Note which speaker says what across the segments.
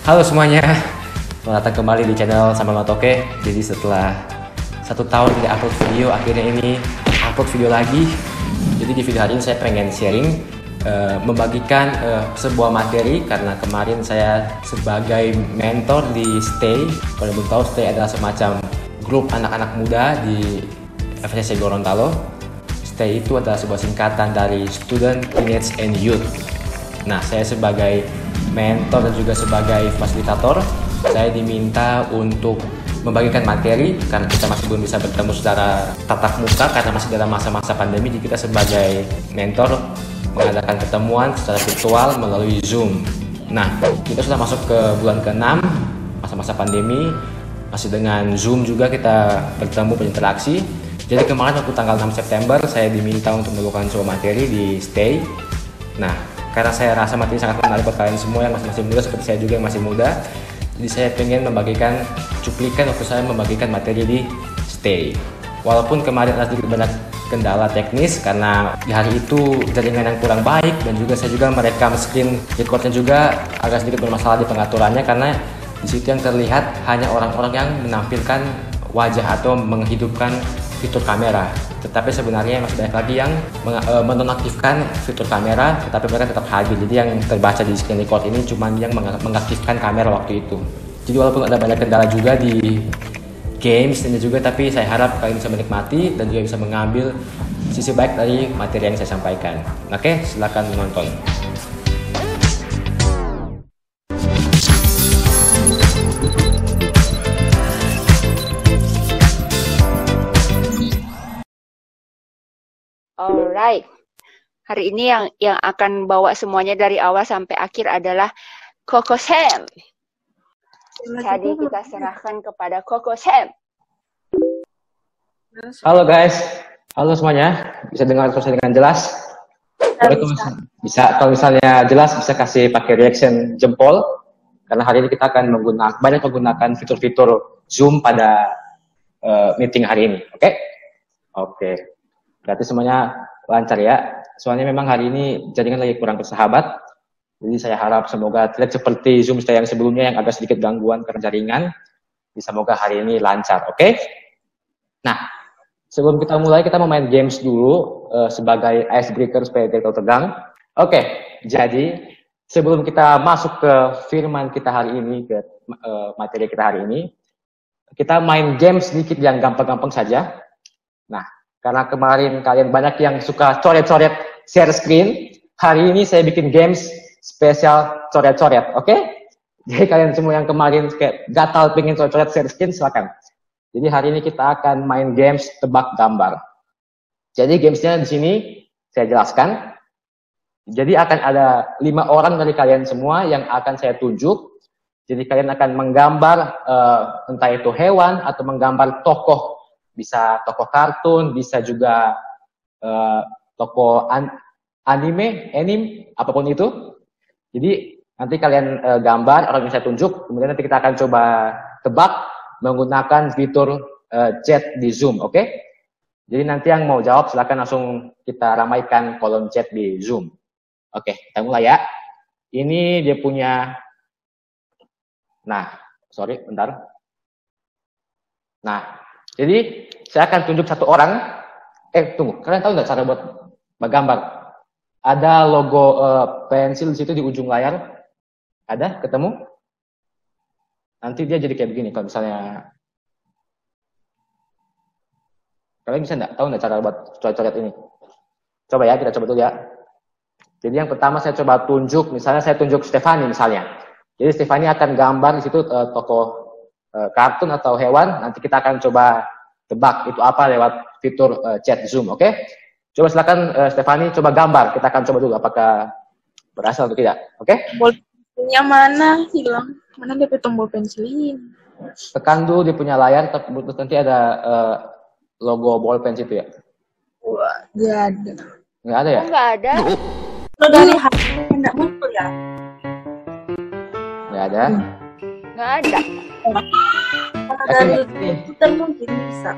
Speaker 1: Halo semuanya, selamat datang kembali di channel Sambal Matoke. Jadi setelah 1 tahun tidak upload video, akhirnya ini upload video lagi. Jadi di video hari ini saya pengen sharing, membagikan sebuah materi. Karena kemarin saya sebagai mentor di Stay. Kalau belum tahu, Stay adalah semacam grup anak-anak muda di FSC Gorontalo. Stay itu adalah sebuah singkatan dari Student, Teenage, and Youth. Nah, saya sebagai mentor dan juga sebagai fasilitator, saya diminta untuk membagikan materi karena kita masih belum bisa bertemu secara tatap muka karena masih dalam masa-masa pandemi. Jadi kita sebagai mentor mengadakan pertemuan secara virtual melalui Zoom. Nah, kita sudah masuk ke bulan ke-6 masa-masa pandemi, masih dengan Zoom juga kita bertemu berinteraksi. Jadi kemarin waktu tanggal 6 September saya diminta untuk melakukan sebuah materi di Stay. Nah, karena saya rasa materi sangat menarik buat kalian semua yang masih muda seperti saya juga yang masih muda, jadi saya pengen membagikan cuplikan waktu saya membagikan materi di Stay. Walaupun kemarin ada sedikit banyak kendala teknis karena di hari itu jaringan yang kurang baik, dan juga saya juga merekam screen recordnya juga agak sedikit bermasalah di pengaturannya karena di situ yang terlihat hanya orang-orang yang menampilkan wajah atau menghidupkan fitur kamera, tetapi sebenarnya masih banyak lagi yang menonaktifkan fitur kamera, tetapi mereka tetap hadir. Jadi yang terbaca di screen record ini cuma yang mengaktifkan kamera waktu itu. Jadi walaupun ada banyak kendala juga di games ini juga, tapi saya harap kalian bisa menikmati dan juga bisa mengambil sisi baik dari materi yang saya sampaikan. Oke, silakan menonton.
Speaker 2: Alright, hari ini yang akan bawa semuanya dari awal sampai akhir adalah Koko Sam. Jadi kita serahkan kepada Koko Sam.
Speaker 1: Halo guys, halo semuanya, bisa dengar suara dengan jelas? Bisa, kalau misalnya jelas bisa kasih pakai reaction jempol, karena hari ini kita akan banyak menggunakan fitur-fitur Zoom pada meeting hari ini, oke? Oke. Berarti semuanya lancar ya. Soalnya memang hari ini jaringan lagi kurang bersahabat. Jadi saya harap semoga tidak seperti Zoom saya yang sebelumnya yang agak sedikit gangguan karena jaringan. Jadi semoga hari ini lancar, oke? Nah, sebelum kita mulai kita mau main games dulu sebagai icebreaker supaya tidak terlalu tegang. Oke, jadi sebelum kita masuk ke firman kita hari ini, ke materi kita hari ini, kita main games sedikit yang gampang-gampang saja. Nah, karena kemarin kalian banyak yang suka coret-coret share screen, hari ini saya bikin games spesial coret-coret, oke? Jadi kalian semua yang kemarin kayak gatal pengen coret-coret share screen, silakan. Jadi hari ini kita akan main games tebak gambar. Jadi gamesnya di sini saya jelaskan. Jadi akan ada 5 orang dari kalian semua yang akan saya tunjuk. Jadi kalian akan menggambar entah itu hewan atau menggambar tokoh. Bisa tokoh kartun, bisa juga tokoh anime, apapun itu. Jadi nanti kalian gambar orang yang saya tunjuk, kemudian nanti kita akan coba tebak menggunakan fitur chat di Zoom, oke? Jadi nanti yang mau jawab silakan langsung kita ramaikan kolom chat di Zoom. Oke, kita mulai ya. Ini dia punya, sorry, bentar. Nah, jadi saya akan tunjuk satu orang. Tunggu, kalian tahu nggak cara buat gambar? Ada logo pensil di situ di ujung layar. Ada? Ketemu? Nanti dia jadi kayak begini. Kalau misalnya kalian bisa tahu nggak cara buat coret-coret ini? Coba ya, kita coba dulu ya. Jadi yang pertama saya coba tunjuk, misalnya saya tunjuk Stefani misalnya. Jadi Stefani akan gambar di situ tokoh kartun atau hewan. Nanti kita akan coba tebak itu apa lewat fitur chat Zoom, oke? Coba silakan Stefani coba gambar. Kita akan coba dulu apakah berhasil atau tidak, oke?
Speaker 3: Bolpensilnya mana? Hilang. Mana dia tombol pensilin?
Speaker 1: Tekan dulu di punya layar, terus nanti ada logo bolpen situ ya?
Speaker 3: Wah, nggak ada.
Speaker 1: Nggak ada ya?
Speaker 2: Nggak ada.
Speaker 3: Lo dari HP nggak muncul ya?
Speaker 1: Nggak ada.
Speaker 2: Nggak ada.
Speaker 3: Kalau dari komputer mungkin bisa.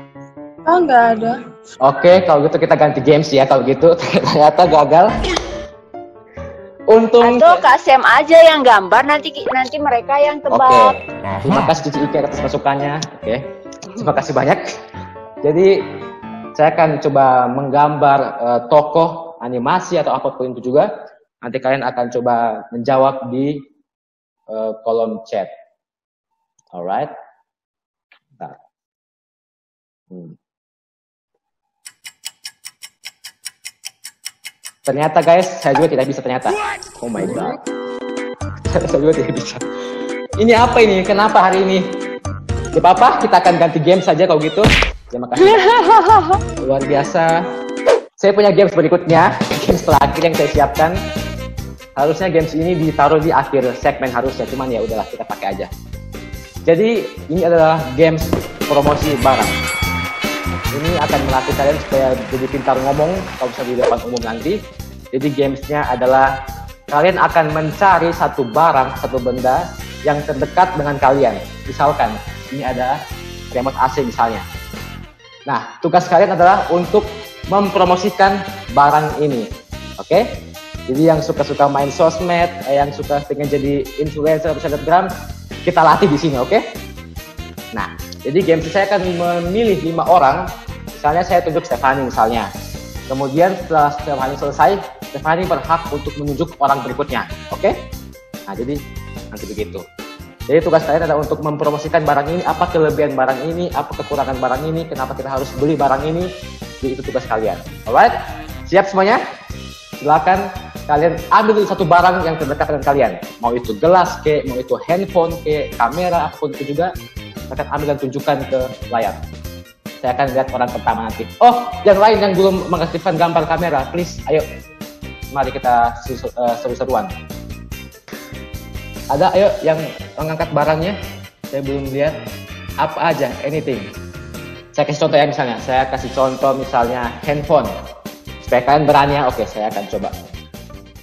Speaker 3: Oh, nggak ada.
Speaker 1: Oke, kalau gitu kita ganti games ya. Kalau gitu ternyata gagal. Untung.
Speaker 2: Atau Kak Sam aja yang gambar, nanti mereka yang tebak.
Speaker 1: Oke. Nah, terima kasih Cici Ike atas masukannya. Oke. Terima kasih banyak. Jadi saya akan coba menggambar tokoh animasi atau apapun itu juga. Nanti kalian akan coba menjawab di kolom chat. Alright. Bentar. Ternyata guys, saya juga tidak bisa ternyata. Oh my god. Saya juga tidak bisa. Ini apa ini? Kenapa hari ini? Tidak apa-apa, kita akan ganti game saja kalau gitu. Terima kasih. Luar biasa. Saya punya games berikutnya, games terakhir yang saya siapkan. Harusnya games ini ditaruh di akhir segmen harusnya, cuman ya udahlah kita pakai aja. Jadi ini adalah games promosi barang. Ini akan melatih kalian supaya jadi pintar ngomong kalau bisa di depan umum nanti. Jadi gamesnya adalah kalian akan mencari satu barang, satu benda yang terdekat dengan kalian. Misalkan ini ada remote AC misalnya. Nah, tugas kalian adalah untuk mempromosikan barang ini. Oke? Jadi yang suka-suka main sosmed, yang suka pengen jadi influencer atau selebgram, kita latih di sini, oke? Nah, jadi game saya akan memilih 5 orang. Misalnya saya tunjuk Stefani misalnya. Kemudian setelah Stefani selesai, Stefani berhak untuk menunjuk orang berikutnya, oke? Nah, jadi nanti begitu. Jadi tugas kalian adalah untuk mempromosikan barang ini, apa kelebihan barang ini, apa kekurangan barang ini, kenapa kita harus beli barang ini. Jadi itu tugas kalian. Alright? Siap semuanya? Silakan kalian ambil satu barang yang terdekat dengan kalian. Mau itu gelas ke, mau itu handphone ke, kamera, apapun itu juga. Kalian ambil dan tunjukkan ke layar. Saya akan lihat orang pertama nanti. Oh, yang lain yang belum mengaktifkan gambar kamera, please, ayo. Mari kita seru-seruan. Ada, ayo, yang mengangkat barangnya. Saya belum lihat. Apa aja, anything. Saya kasih contoh ya misalnya. Saya kasih contoh misalnya handphone. Supaya kalian berani ya, oke, saya akan coba.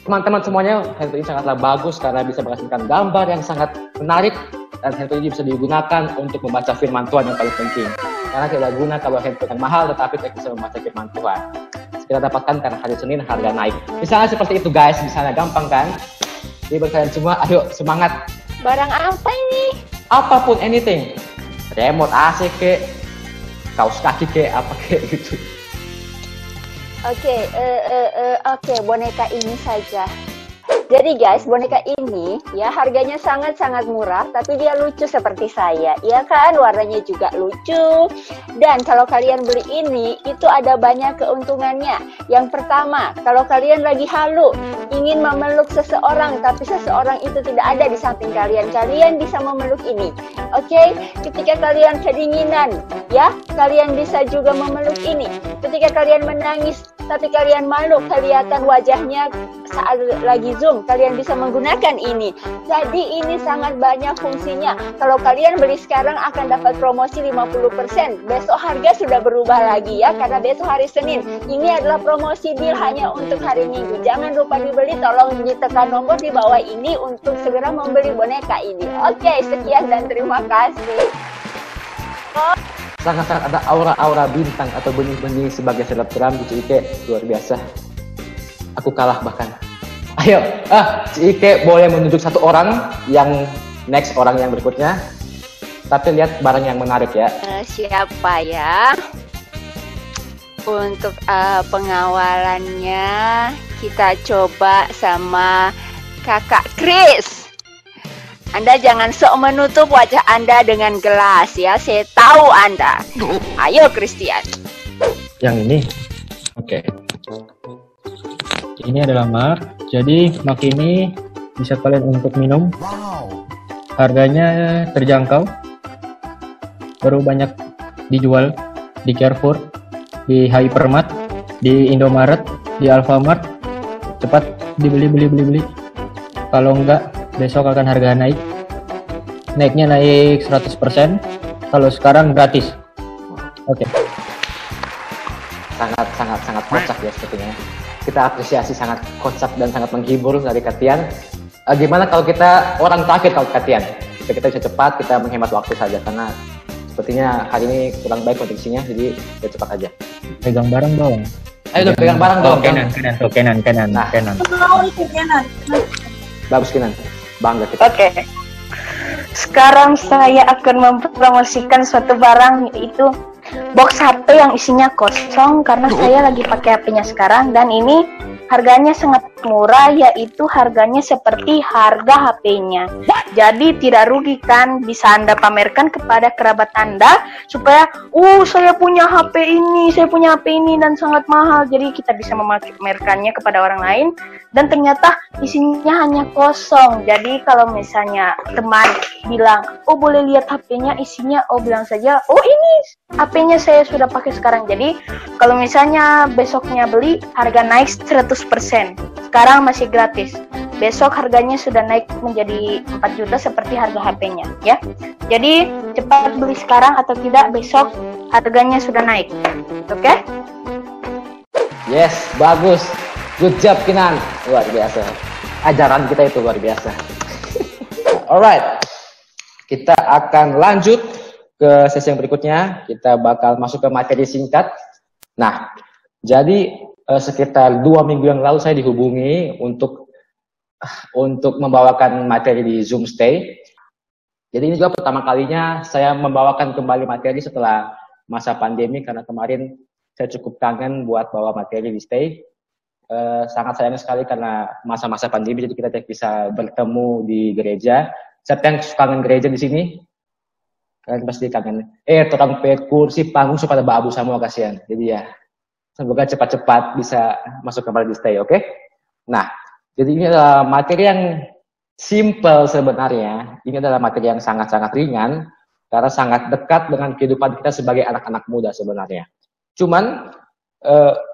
Speaker 1: Teman-teman semuanya, handphone ini sangatlah bagus karena bisa menghasilkan gambar yang sangat menarik. Dan handphone ini bisa digunakan untuk membaca firman Tuhan yang paling penting. Karena tidak guna kalau handphone yang mahal, tetapi tidak bisa membaca firman Tuhan. Kita dapatkan karena hari Senin harga naik. Misalnya seperti itu guys, misalnya gampang kan? Jadi buat kalian semua, ayo semangat.
Speaker 2: Barang apa ini?
Speaker 1: Apapun, anything. Remote AC ke, kaos kaki ke, apa ke gitu.
Speaker 2: Oke, boneka ini saja. Jadi guys, boneka ini ya harganya sangat-sangat murah, tapi dia lucu seperti saya, ya kan? Warnanya juga lucu. Dan kalau kalian beli ini, itu ada banyak keuntungannya. Yang pertama, kalau kalian lagi halu, ingin memeluk seseorang, tapi seseorang itu tidak ada di samping kalian, kalian bisa memeluk ini. Oke? Ketika kalian kedinginan, ya, kalian bisa juga memeluk ini. Ketika kalian menangis, tapi kalian malu kelihatan wajahnya saat lagi Zoom, kalian bisa menggunakan ini. Jadi ini sangat banyak fungsinya. Kalau kalian beli sekarang akan dapat promosi 50%. Besok harga sudah berubah lagi ya, karena besok hari Senin. Ini adalah promosi deal hanya untuk hari Minggu. Jangan lupa dibeli, tolong ditekan nomor di bawah ini untuk segera membeli boneka ini. Oke, sekian dan terima kasih.
Speaker 1: Sangat-sangat ada aura-aura bintang atau benih-benih sebagai selebgram di Ike, luar biasa. Aku kalah bahkan. Ayo, Ike boleh menunjuk satu orang yang next, orang yang berikutnya. Tapi lihat barang yang menarik ya.
Speaker 2: Siapa ya? Untuk pengawalannya kita coba sama Kakak Chris. Anda jangan sok menutup wajah Anda dengan gelas ya. Saya tahu Anda. Ayo Christian.
Speaker 4: Yang ini. Oke. Ini adalah mug. Jadi mug ini bisa kalian untuk minum. Harganya terjangkau. Baru banyak dijual di Carrefour, di Hypermart, di Indomaret, di Alfamart. Cepat dibeli. Kalau enggak, besok akan harga naik. Naiknya naik 100%. Kalau sekarang gratis. Oke.
Speaker 1: Sangat kocak ya sepertinya. Kita apresiasi sangat kocak dan sangat menghibur dari Katian. Gimana kalau kita orang terakhir kalau Katian? Kita bisa cepat, kita menghemat waktu saja karena sepertinya hari ini kurang baik kondisinya, jadi kita cepat aja.
Speaker 4: Pegang barang bawang.
Speaker 1: Ayo dong pegang barang dong.
Speaker 4: Kenan.
Speaker 1: Nah.
Speaker 3: Mau itu Kenan.
Speaker 1: Bagus Kinan. Bangga kita.
Speaker 2: Oke. Sekarang saya akan mempromosikan suatu barang, yaitu box HP yang isinya kosong karena saya lagi pakai HP-nya sekarang, dan ini harganya sangat murah, yaitu harganya seperti harga HP-nya. Jadi tidak rugi kan, bisa Anda pamerkan kepada kerabat Anda supaya saya punya HP ini dan sangat mahal. Jadi kita bisa memamerkannya kepada orang lain dan ternyata isinya hanya kosong. Jadi kalau misalnya teman bilang, boleh lihat HP-nya isinya, bilang saja, ini HP-nya saya sudah pakai sekarang. Jadi kalau misalnya besoknya beli, harga naik 100%. Sekarang masih gratis. Besok harganya sudah naik menjadi 4 juta seperti harga HP-nya, ya. Jadi cepat beli sekarang atau tidak besok harganya sudah naik. Oke?
Speaker 1: Yes, bagus. Good job Kinan. Luar biasa. Ajaran kita itu luar biasa. Alright. Kita akan lanjut ke sesi yang berikutnya. Kita bakal masuk ke materi singkat. Nah, jadi sekitar 2 minggu yang lalu saya dihubungi untuk membawakan materi di Zoom Stay. Jadi ini juga pertama kalinya saya membawakan kembali materi setelah masa pandemi, karena kemarin saya cukup kangen buat bawa materi di Stay. Sangat sayang sekali karena masa-masa pandemi, jadi kita tidak bisa bertemu di gereja. Siapa yang kangen gereja di sini? Kalian pasti kangen. Tukang kursi panggung pada babu semua, kasihan. Jadi ya, semoga cepat-cepat bisa masuk kembali di Stay, oke? Nah, jadi ini adalah materi yang simple sebenarnya. Ini adalah materi yang sangat-sangat ringan, karena sangat dekat dengan kehidupan kita sebagai anak-anak muda sebenarnya. Cuman,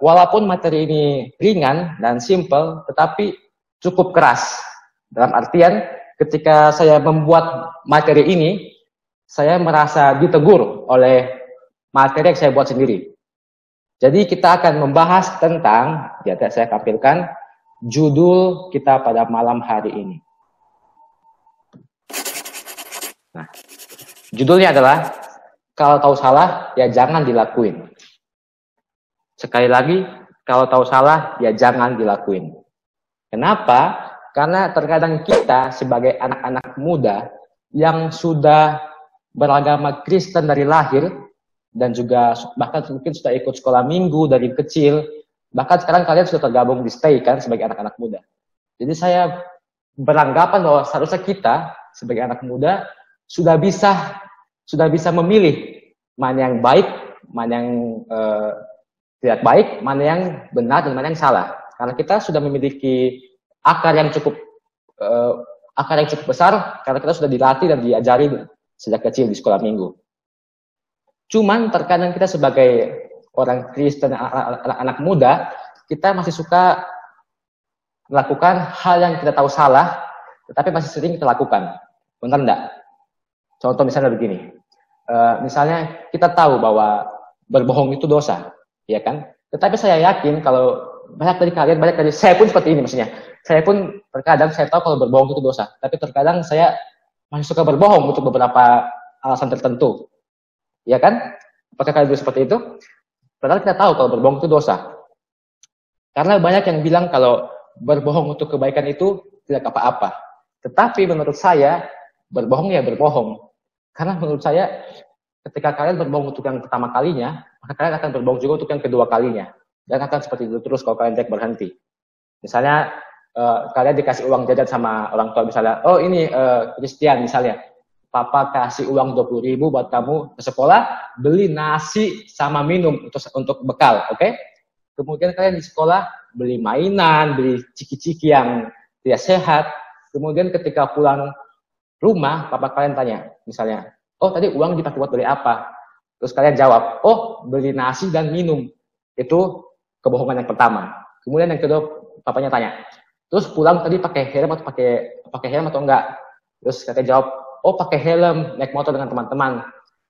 Speaker 1: walaupun materi ini ringan dan simple, tetapi cukup keras. Dalam artian, ketika saya membuat materi ini, saya merasa ditegur oleh materi yang saya buat sendiri. Jadi kita akan membahas tentang, saya tampilkan judul kita pada malam hari ini. Nah, judulnya adalah, kalau tahu salah, ya jangan dilakuin. Sekali lagi, kalau tahu salah, ya jangan dilakuin. Kenapa? Karena terkadang kita sebagai anak-anak muda yang sudah beragama Kristen dari lahir, dan juga bahkan mungkin sudah ikut sekolah minggu dari kecil, bahkan sekarang kalian sudah tergabung di Stay kan sebagai anak-anak muda. Jadi saya beranggapan bahwa seharusnya kita sebagai anak muda sudah bisa memilih mana yang baik, mana yang tidak baik, mana yang benar dan mana yang salah. Karena kita sudah memiliki akar yang cukup besar, karena kita sudah dilatih dan diajari sejak kecil di sekolah minggu. Cuman terkadang kita sebagai orang Kristen, anak-anak muda, kita masih suka melakukan hal yang kita tahu salah, tetapi masih sering kita lakukan. Benar enggak? Contoh misalnya begini. Misalnya kita tahu bahwa berbohong itu dosa, ya kan? Tetapi saya yakin kalau banyak dari saya pun seperti ini maksudnya. Saya pun terkadang saya tahu kalau berbohong itu dosa, tapi terkadang saya masih suka berbohong untuk beberapa alasan tertentu. Ya kan? Apakah kalian seperti itu? Padahal kita tahu kalau berbohong itu dosa. Karena banyak yang bilang kalau berbohong untuk kebaikan itu tidak apa-apa. Tetapi menurut saya, berbohong ya berbohong. Karena menurut saya, ketika kalian berbohong untuk yang pertama kalinya, maka kalian akan berbohong juga untuk yang kedua kalinya. Dan akan seperti itu terus kalau kalian tidak berhenti. Misalnya, kalian dikasih uang jajan sama orang tua, misalnya, ini Christian misalnya. Papa kasih uang 20.000 buat kamu ke sekolah, beli nasi sama minum untuk bekal, oke? Kemudian kalian di sekolah beli mainan, beli ciki-ciki yang tidak sehat. Kemudian ketika pulang rumah, papa kalian tanya, misalnya, tadi uang dipakai buat beli apa? Terus kalian jawab, beli nasi dan minum. Itu kebohongan yang pertama. Kemudian yang kedua, papanya tanya, terus pulang tadi pakai helm atau enggak? Terus kalian jawab, pakai helm, naik motor dengan teman-teman.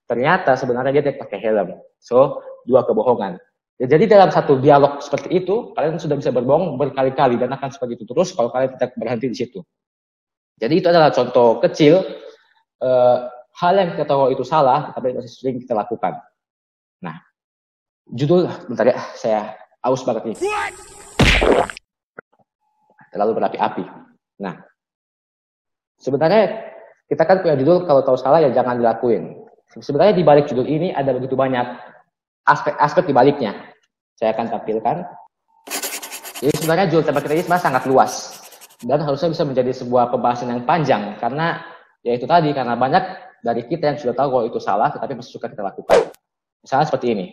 Speaker 1: Ternyata sebenarnya dia tidak pakai helm. So, 2 kebohongan. Jadi dalam satu dialog seperti itu, kalian sudah bisa berbohong berkali-kali dan akan seperti itu terus kalau kalian tidak berhenti di situ. Jadi itu adalah contoh kecil hal yang kita tahu itu salah, tapi masih sering kita lakukan. Nah, judul, bentar ya, saya aus banget nih. Terlalu berapi-api. Nah, sebenarnya kita kan punya judul kalau tahu salah ya jangan dilakuin. Sebenarnya di balik judul ini ada begitu banyak aspek-aspek di baliknya. Saya akan tampilkan. Jadi sebenarnya judul tema kita ini sebenarnya sangat luas dan harusnya bisa menjadi sebuah pembahasan yang panjang karena ya itu tadi, karena banyak dari kita yang sudah tahu kalau itu salah tetapi masih suka kita lakukan. Misalnya seperti ini.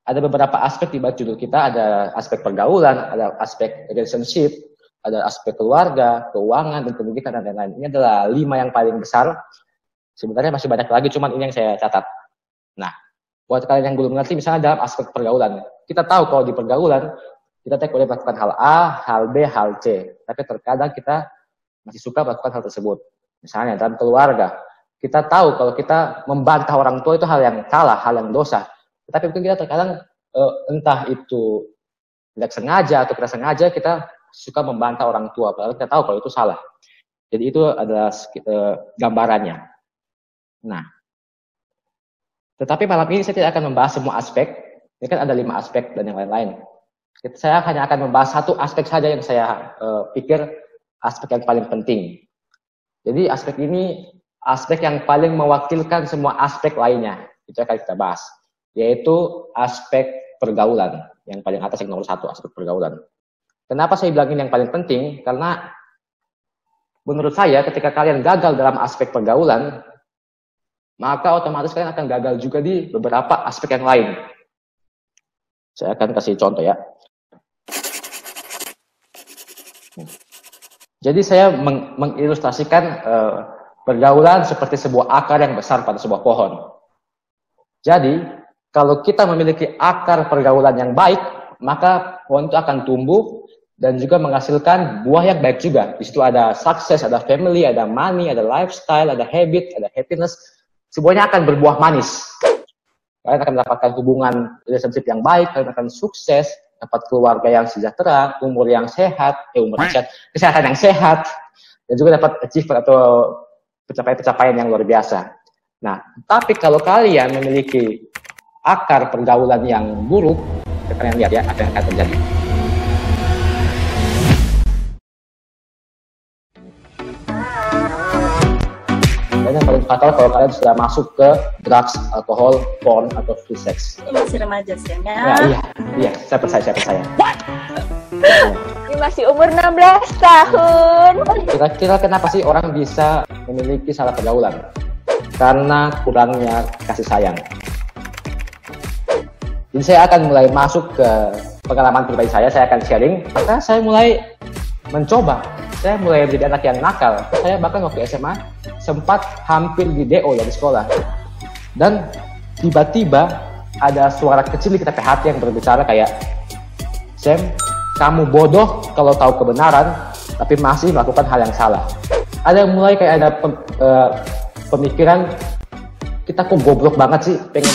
Speaker 1: Ada beberapa aspek di balik judul kita, ada aspek pergaulan, ada aspek relationship, ada aspek keluarga, keuangan, dan pendidikan, dan lain-lain. Ini adalah 5 yang paling besar. Sebenarnya masih banyak lagi, cuman ini yang saya catat. Nah, buat kalian yang belum mengerti, misalnya dalam aspek pergaulan. Kita tahu kalau di pergaulan, kita boleh melakukan hal A, hal B, hal C. Tapi terkadang kita masih suka melakukan hal tersebut. Misalnya dalam keluarga, kita tahu kalau kita membantah orang tua itu hal yang salah, hal yang dosa. Tetapi mungkin kita terkadang entah itu tidak sengaja atau tidak sengaja kita suka membantah orang tua, padahal kita tahu kalau itu salah. Jadi itu adalah gambarannya. Nah, tetapi malam ini saya tidak akan membahas semua aspek. Ini kan ada 5 aspek dan yang lain-lain. Saya hanya akan membahas satu aspek saja yang saya pikir aspek yang paling penting. Jadi aspek ini aspek yang paling mewakilkan semua aspek lainnya. Itu akan kita bahas. Yaitu aspek pergaulan. Yang paling atas, yang nomor 1, aspek pergaulan. Kenapa saya bilang ini yang paling penting? Karena menurut saya ketika kalian gagal dalam aspek pergaulan, maka otomatis kalian akan gagal juga di beberapa aspek yang lain. Saya akan kasih contoh ya. Jadi saya mengilustrasikan pergaulan seperti sebuah akar yang besar pada sebuah pohon. Jadi kalau kita memiliki akar pergaulan yang baik, maka pohon itu akan tumbuh dan juga menghasilkan buah yang baik juga. Di situ ada sukses, ada family, ada money, ada lifestyle, ada habit, ada happiness. Semuanya akan berbuah manis. Kalian akan mendapatkan hubungan relationship yang baik, kalian akan sukses, dapat keluarga yang sejahtera, umur yang sehat, kesehatan yang sehat, dan juga dapat achievement atau pencapaian-pencapaian yang luar biasa. Nah, tapi kalau kalian memiliki akar pergaulan yang buruk, kalian lihat ya apa yang akan terjadi. Dan yang paling fatal kalau kalian sudah masuk ke drugs, alkohol, porn, atau free sex.
Speaker 3: Ini masih remaja sih ya?
Speaker 1: Iya, saya percaya.
Speaker 2: Ini masih umur 16 tahun.
Speaker 1: Kira-kira kenapa sih orang bisa memiliki salah pergaulan? Karena kurangnya kasih sayang. Jadi saya akan mulai masuk ke pengalaman pribadi saya akan sharing. Maka saya mulai mencoba. Saya mulai menjadi anak yang nakal. Saya bahkan waktu SMA sempat hampir di DO dari sekolah. Dan tiba-tiba ada suara kecil di kita hati yang berbicara kayak, Sam, kamu bodoh kalau tahu kebenaran, tapi masih melakukan hal yang salah. Ada mulai kayak ada pemikiran, kita kok goblok banget sih, pengen